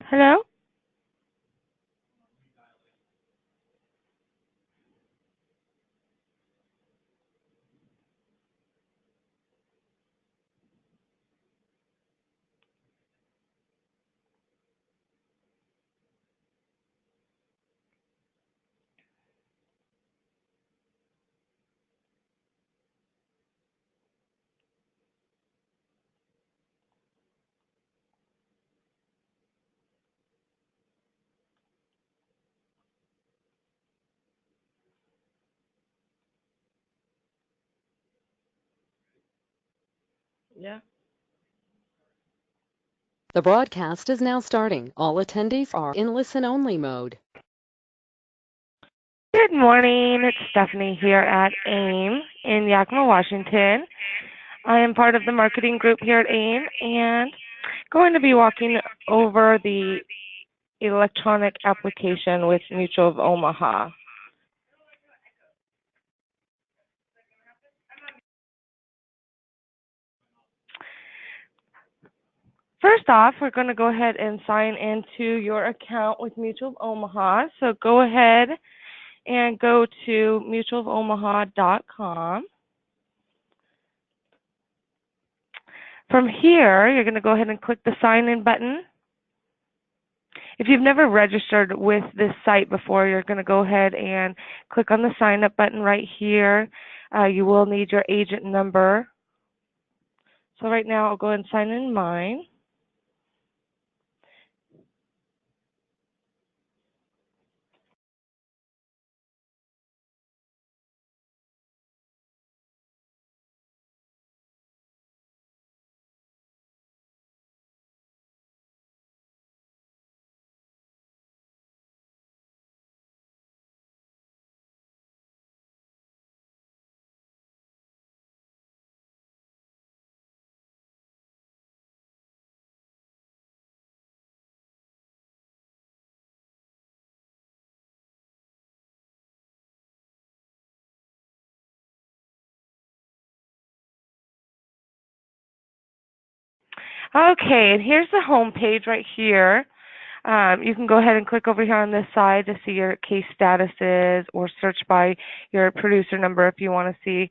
Hello? Yeah. The broadcast is now starting. All attendees are in listen-only mode. Good morning. It's Stephanie here at AIM in Yakima, Washington. I am part of the marketing group here at AIM and going to be walking over the electronic application with Mutual of Omaha. First off, we're going to go ahead and sign into your account with Mutual of Omaha. So go ahead and go to mutualofomaha.com. From here, you're going to go ahead and click the sign in button. If you've never registered with this site before, you're going to go ahead and click on the sign up button right here. You will need your agent number. So right now I'll go ahead and sign in mine. Okay, and here's the home page right here. You can go ahead and click over here on this side to see your case statuses or search by your producer number if you want to see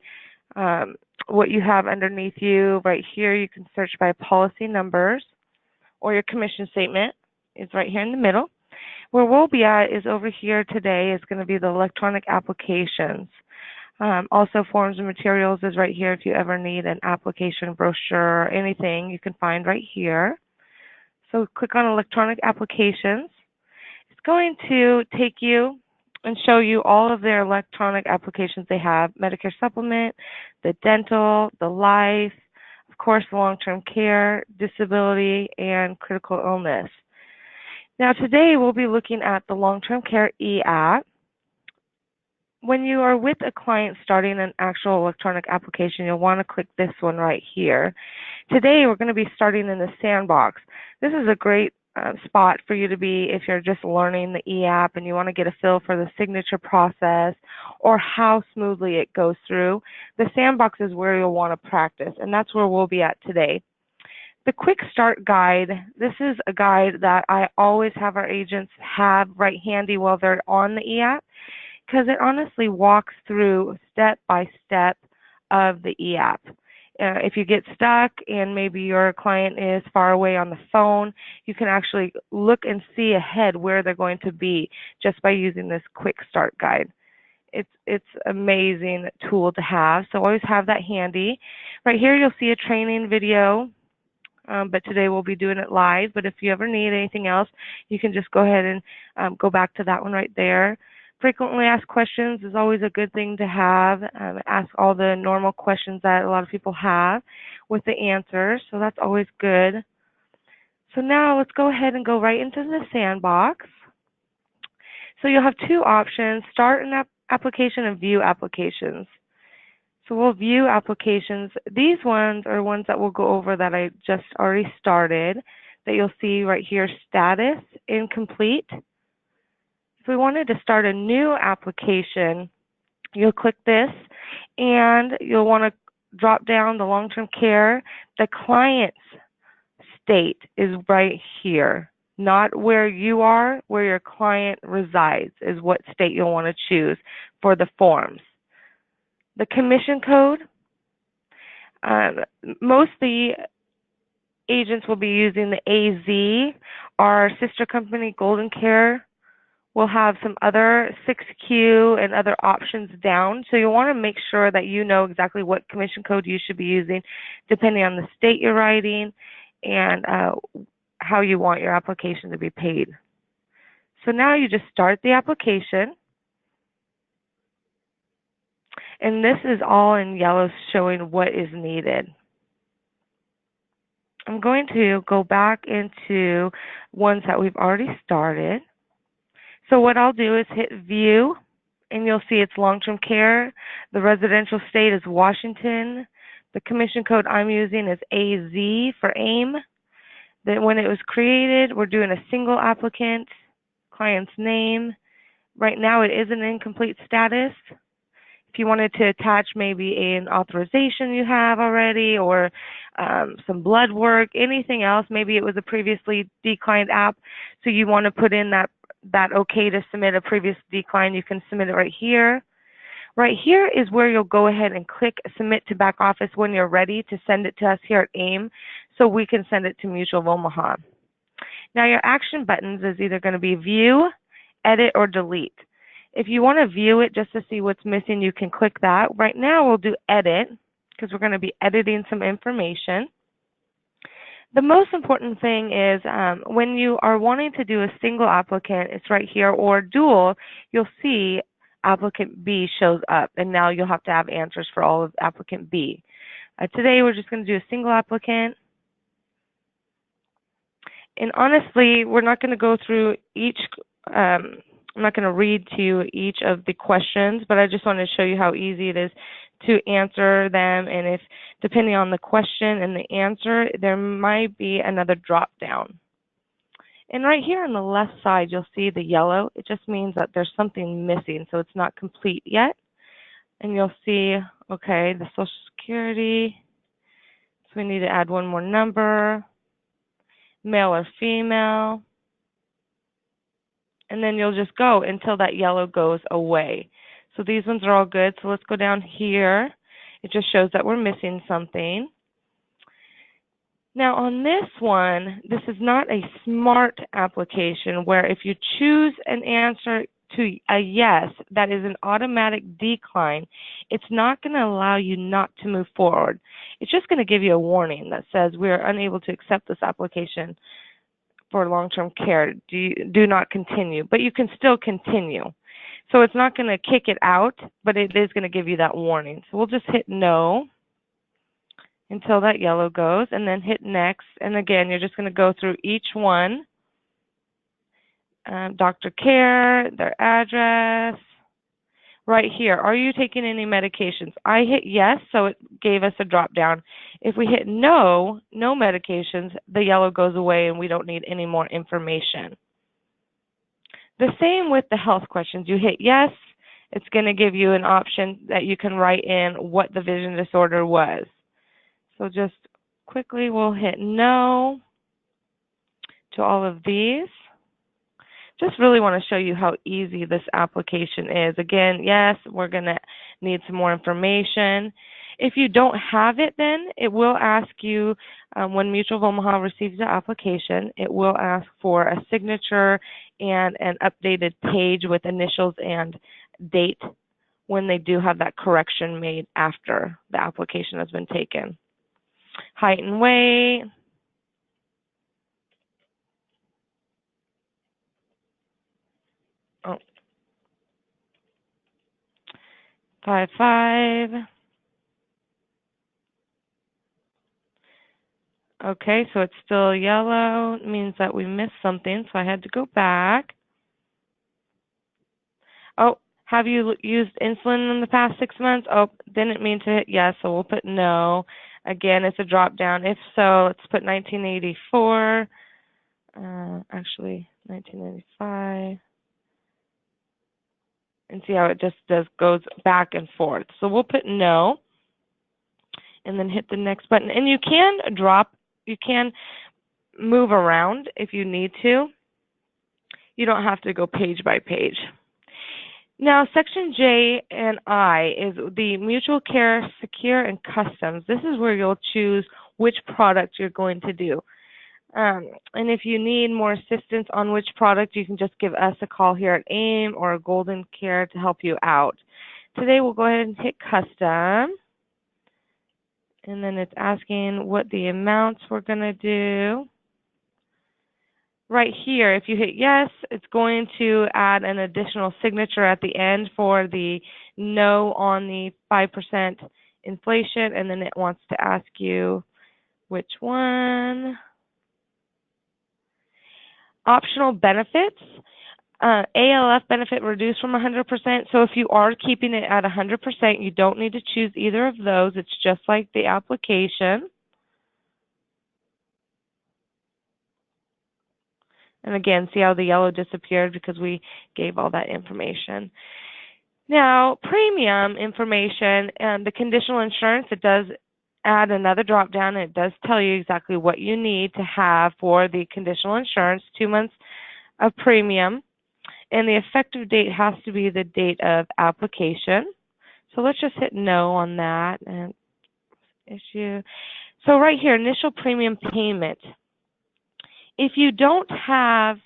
what you have underneath you. Right here, you can search by policy numbers or your commission statement is right here in the middle. Where we'll be at is over here today is going to be the electronic applications. Also, forms and materials is right here if you ever need an application brochure or anything you can find right here. So click on electronic applications. It's going to take you and show you all of their electronic applications they have: Medicare supplement, the dental, the life, of course, long-term care, disability, and critical illness. Now today we'll be looking at the long-term care e-app. When you are with a client starting an actual electronic application, you'll want to click this one right here. Today we're going to be starting in the sandbox. This is a great spot for you to be if you're just learning the e-app and you want to get a feel for the signature process or how smoothly it goes through. The sandbox is where you'll want to practice, and that's where we'll be at today. The quick start guide, this is a guide that I always have our agents have right handy while they're on the e-app, because it honestly walks through step by step of the e-app. If you get stuck and maybe your client is far away on the phone, you can actually look and see ahead where they're going to be just by using this quick start guide. It's amazing tool to have, so always have that handy. Right here you'll see a training video, but today we'll be doing it live. But if you ever need anything else, you can just go ahead and go back to that one right there. Frequently asked questions is always a good thing to have. Ask all the normal questions that a lot of people have with the answers, so that's always good. So now let's go ahead and go right into the sandbox. So you'll have two options: start an application and view applications. So we'll view applications. These ones are ones that we'll go over that I just already started, that you'll see right here: status, incomplete. If we wanted to start a new application, you'll click this and you'll want to drop down the long-term care. The client's state is right here. not where you are, where your client resides is what state you'll want to choose for the forms. The commission code, um, most of the agents will be using the AZ. Our sister company, Golden Care, will have some other 6Q and other options down. So you'll want to make sure that you know exactly what commission code you should be using depending on the state you're writing and how you want your application to be paid. So now you just start the application. And this is all in yellow showing what is needed. I'm going to go back into ones that we've already started. So what I'll do is hit view, and you'll see it's long-term care. The residential state is Washington. The commission code I'm using is AZ for AIM. Then when it was created, we're doing a single applicant, client's name. Right now it is an incomplete status. If you wanted to attach maybe an authorization you have already or some blood work, anything else, maybe it was a previously declined app, so you want to put in that okay to submit a previous decline, you can submit it right here. Right here is where you'll go ahead and click submit to back office when you're ready to send it to us here at AIM so we can send it to Mutual of Omaha. Now your action buttons is either going to be view, edit, or delete. If you want to view it just to see what's missing, you can click that. Right now we'll do edit because we're going to be editing some information. The most important thing is when you are wanting to do a single applicant, it's right here, or dual, you'll see applicant B shows up, and now you'll have to have answers for all of applicant B. Today we're just going to do a single applicant. And honestly, we're not going to go through each I'm not going to read to you each of the questions, but I just want to show you how easy it is to answer them. And if, depending on the question and the answer, there might be another drop down. And right here on the left side, you'll see the yellow. It just means that there's something missing, so it's not complete yet. And you'll see, okay, the Social Security. So we need to add one more number, male or female. And then you'll just go until that yellow goes away. So these ones are all good. So let's go down here. It just shows that we're missing something. Now on this one, this is not a smart application where if you choose an answer to a yes, that is an automatic decline. It's not going to allow you not to move forward. It's just going to give you a warning that says we are unable to accept this application for long-term care, do not continue, but you can still continue. So it's not going to kick it out, but it is going to give you that warning. So we'll just hit no until that yellow goes, and then hit next. And again, you're just going to go through each one. Doctor care, their address. Right here, are you taking any medications? I hit yes, so it gave us a drop down. If we hit no, no medications, the yellow goes away and we don't need any more information. The same with the health questions. You hit yes, it's going to give you an option that you can write in what the vision disorder was. So just quickly we'll hit no to all of these. Just really want to show you how easy this application is. Again, yes, we're going to need some more information. If you don't have it, then it will ask you, when Mutual of Omaha receives the application, it will ask for a signature and an updated page with initials and date when they do have that correction made after the application has been taken. Height and weight. Oh. 5'5". Okay, so it's still yellow. It means that we missed something, so I had to go back. Oh, have you used insulin in the past 6 months? Oh, didn't mean to hit yes, so we'll put no. Again, it's a drop down. If so, let's put 1984. Actually, 1985. And see how it just goes back and forth. So we'll put no, and then hit the next button. And you can move around if you need to. You don't have to go page by page. Now, Section J and I is the mutual care, secure, and customs. This is where you'll choose which product you're going to do. And if you need more assistance on which product, you can just give us a call here at AIM or Golden Care to help you out. Today, we'll go ahead and hit custom. And then it's asking what the amounts we're going to do. Right here, if you hit yes, it's going to add an additional signature at the end for the no on the 5% inflation, and then it wants to ask you which one. Optional benefits. ALF benefit reduced from 100%. So if you are keeping it at 100%, you don't need to choose either of those. It's just like the application. And again, see how the yellow disappeared because we gave all that information. Now, premium information and the conditional insurance, it does add another drop down, and it does tell you exactly what you need to have for the conditional insurance, 2 months of premium. And the effective date has to be the date of application. So let's just hit no on that and issue. So right here, initial premium payment. If you don't have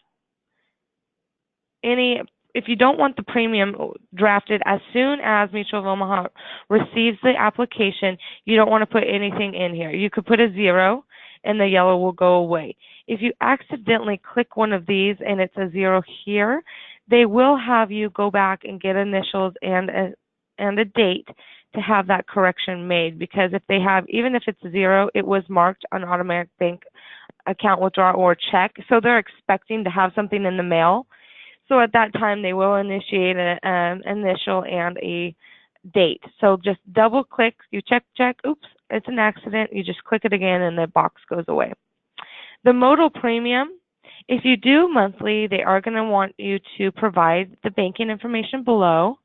if you don't want the premium drafted as soon as Mutual of Omaha receives the application, you don't want to put anything in here. You could put a 0 and the yellow will go away. If you accidentally click one of these and it's a 0 here, they will have you go back and get initials and a date to have that correction made, because if they have, even if it's a 0, it was marked on automatic bank account withdrawal or check, so they're expecting to have something in the mail. So at that time, they will initiate an initial and a date. So just double click, you check, oops, it's an accident. You just click it again and the box goes away. The modal premium, if you do monthly, they are going to want you to provide the banking information below.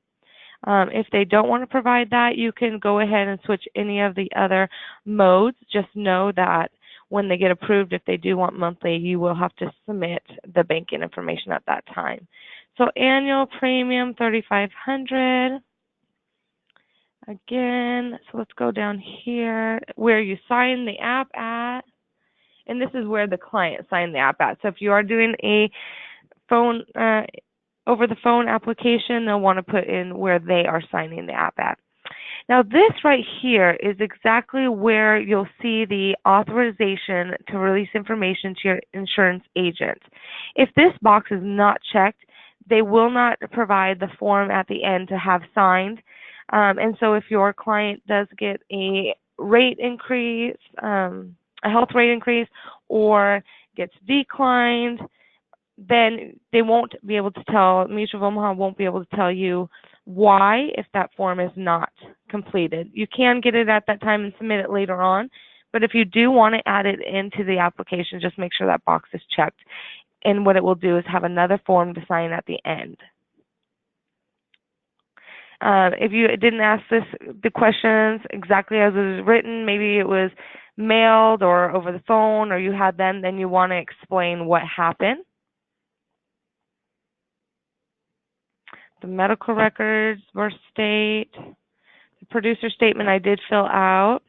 If they don't want to provide that, you can go ahead and switch any of the other modes. Just know that when they get approved, if they do want monthly, you will have to submit the banking information at that time. So annual premium, $3,500. Again, so let's go down here where you sign the app at. And this is where the client signed the app at. So if you are doing a phone over the phone application, they'll want to put in where they are signing the app at. Now this right here is exactly where you'll see the authorization to release information to your insurance agent. If this box is not checked, they will not provide the form at the end to have signed. And so if your client does get a rate increase, a health rate increase, or gets declined, then they won't be able to tell, Mutual of Omaha won't be able to tell you why if that form is not completed. You can get it at that time and submit it later on, but if you do want to add it into the application, just make sure that box is checked. And what it will do is have another form to sign at the end. If you didn't ask the questions exactly as it was written, maybe it was mailed or over the phone, or you had them, then you want to explain what happened. The medical records, birth state, the producer statement I did fill out.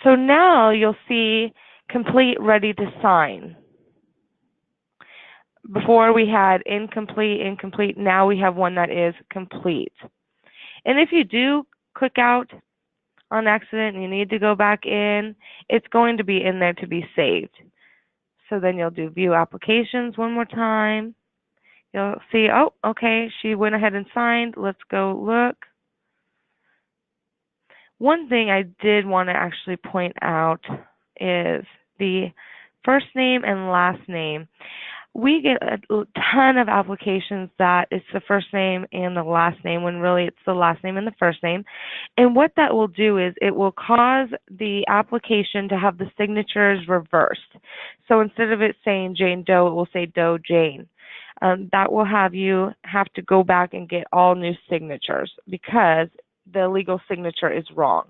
So now you'll see complete, ready to sign. Before we had incomplete, now we have one that is complete. And if you do click out on accident and you need to go back in, it's going to be in there to be saved. So then you'll do view applications one more time. You'll see, oh, okay, she went ahead and signed. Let's go look. One thing I did want to actually point out is the first name and last name. We get a ton of applications that it's the first name and the last name, when really it's the last name and the first name. And what that will do is it will cause the application to have the signatures reversed. So instead of it saying Jane Doe, it will say Doe Jane. That will have you have to go back and get all new signatures because the legal signature is wrong.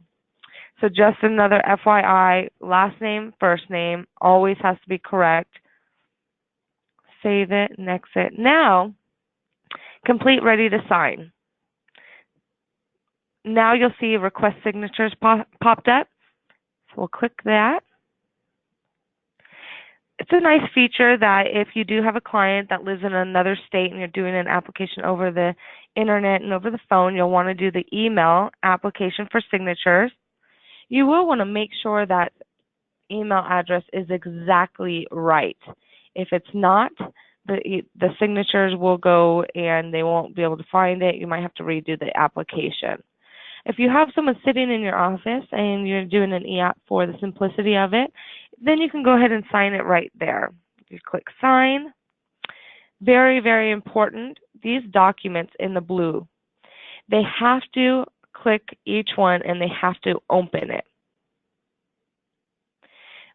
So just another FYI, last name, first name, always has to be correct. Save it and exit. Now, complete, ready to sign. Now you'll see request signatures popped up. So we'll click that. It's a nice feature that if you do have a client that lives in another state and you're doing an application over the internet and over the phone, you'll want to do the email application for signatures. You will want to make sure that email address is exactly right. If it's not, the signatures will go and they won't be able to find it. You might have to redo the application. If you have someone sitting in your office and you're doing an e-app for the simplicity of it, then you can go ahead and sign it right there. You click sign. Very, very important, these documents in the blue, they have to click each one and they have to open it.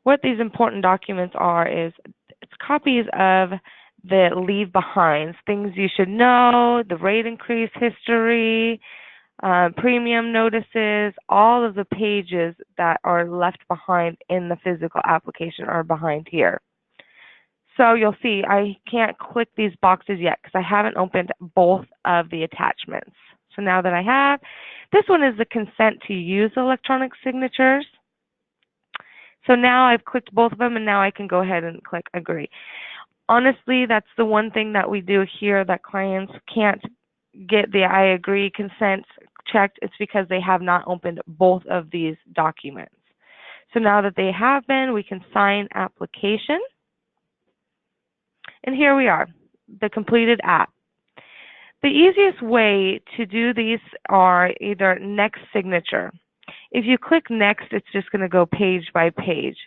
What these important documents are is it's copies of the leave behinds, things you should know, the rate increase history, premium notices, all of the pages that are left behind in the physical application are behind here. So you'll see I can't click these boxes yet because I haven't opened both of the attachments. So now that I have, this one is the consent to use electronic signatures. So now I've clicked both of them and now I can go ahead and click agree. Honestly, that's the one thing that we do here that clients can't get the I agree consent checked. It's because they have not opened both of these documents. So now that they have been, we can sign application. And here we are, the completed app. The easiest way to do these are either next signature. If you click next, it's just going to go page by page.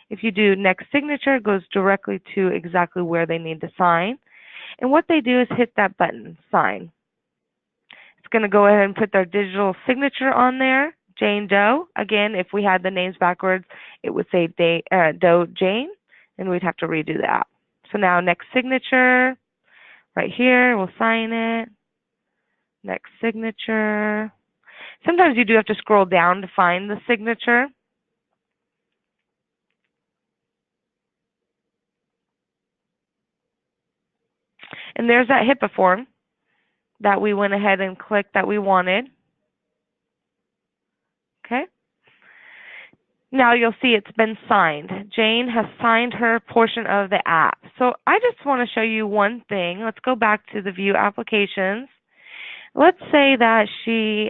If you do next signature, it goes directly to exactly where they need to sign. And what they do is hit that button, sign. It's going to go ahead and put their digital signature on there, Jane Doe. Again, if we had the names backwards, it would say Doe Jane, and we'd have to redo that. So now next signature, right here, we'll sign it. Next signature. Sometimes you do have to scroll down to find the signature. And there's that HIPAA form that we went ahead and clicked that we wanted. Okay. Now you'll see it's been signed. Jane has signed her portion of the app. So I just want to show you one thing. Let's go back to the view applications. Let's say that she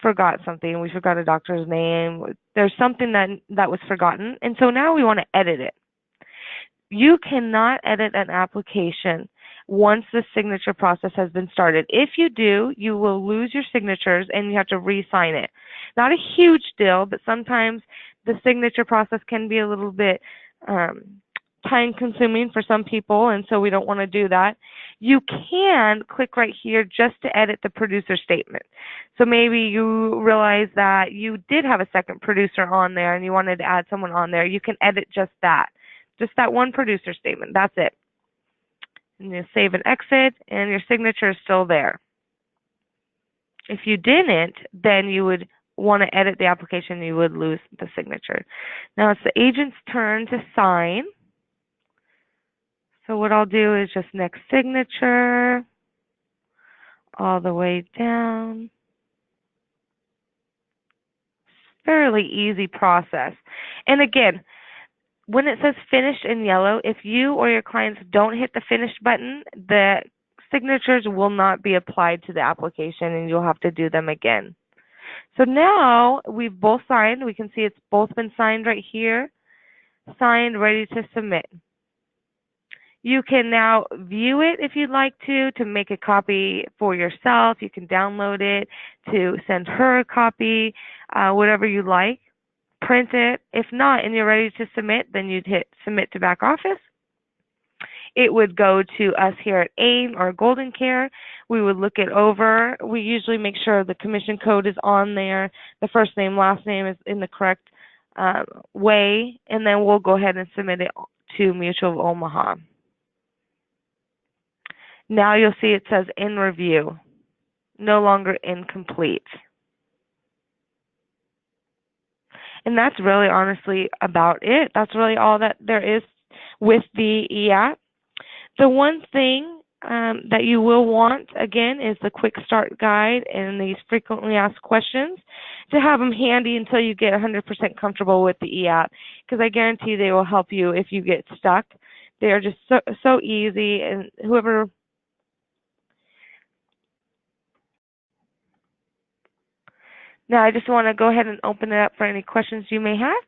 forgot something. We forgot a doctor's name. There's something that was forgotten. And so now we want to edit it. You cannot edit an application once the signature process has been started. If you do, you will lose your signatures and you have to re-sign it. Not a huge deal, but sometimes the signature process can be a little bit time-consuming for some people, and so we don't want to do that. You can click right here just to edit the producer statement. So maybe you realize that you did have a second producer on there and you wanted to add someone on there. You can edit just that one producer statement. That's it. And you save and exit, and your signature is still there. If you didn't, then you would want to edit the application, you would lose the signature. Now it's the agent's turn to sign. So what I'll do is just next signature, all the way down. Fairly easy process. And again, when it says finished in yellow, if you or your clients don't hit the finished button, the signatures will not be applied to the application and you'll have to do them again. So now we've both signed. We can see it's both been signed right here. Signed, ready to submit. You can now view it if you'd like to make a copy for yourself. You can download it to send her a copy, whatever you like. Print it. If not and you're ready to submit, then you'd hit submit to back office. It would go to us here at AIM or Golden Care. We would look it over. We usually make sure the commission code is on there, the first name, last name is in the correct way, and then we'll go ahead and submit it to Mutual of Omaha. Now you'll see it says in review, no longer incomplete. And that's really honestly about it. That's really all that there is with the e-app. The one thing that you will want, again, is the quick start guide and these frequently asked questions to have them handy until you get 100% comfortable with the e-app, because I guarantee they will help you if you get stuck. They are just so easy, and whoever. Now I just want to go ahead and open it up for any questions you may have.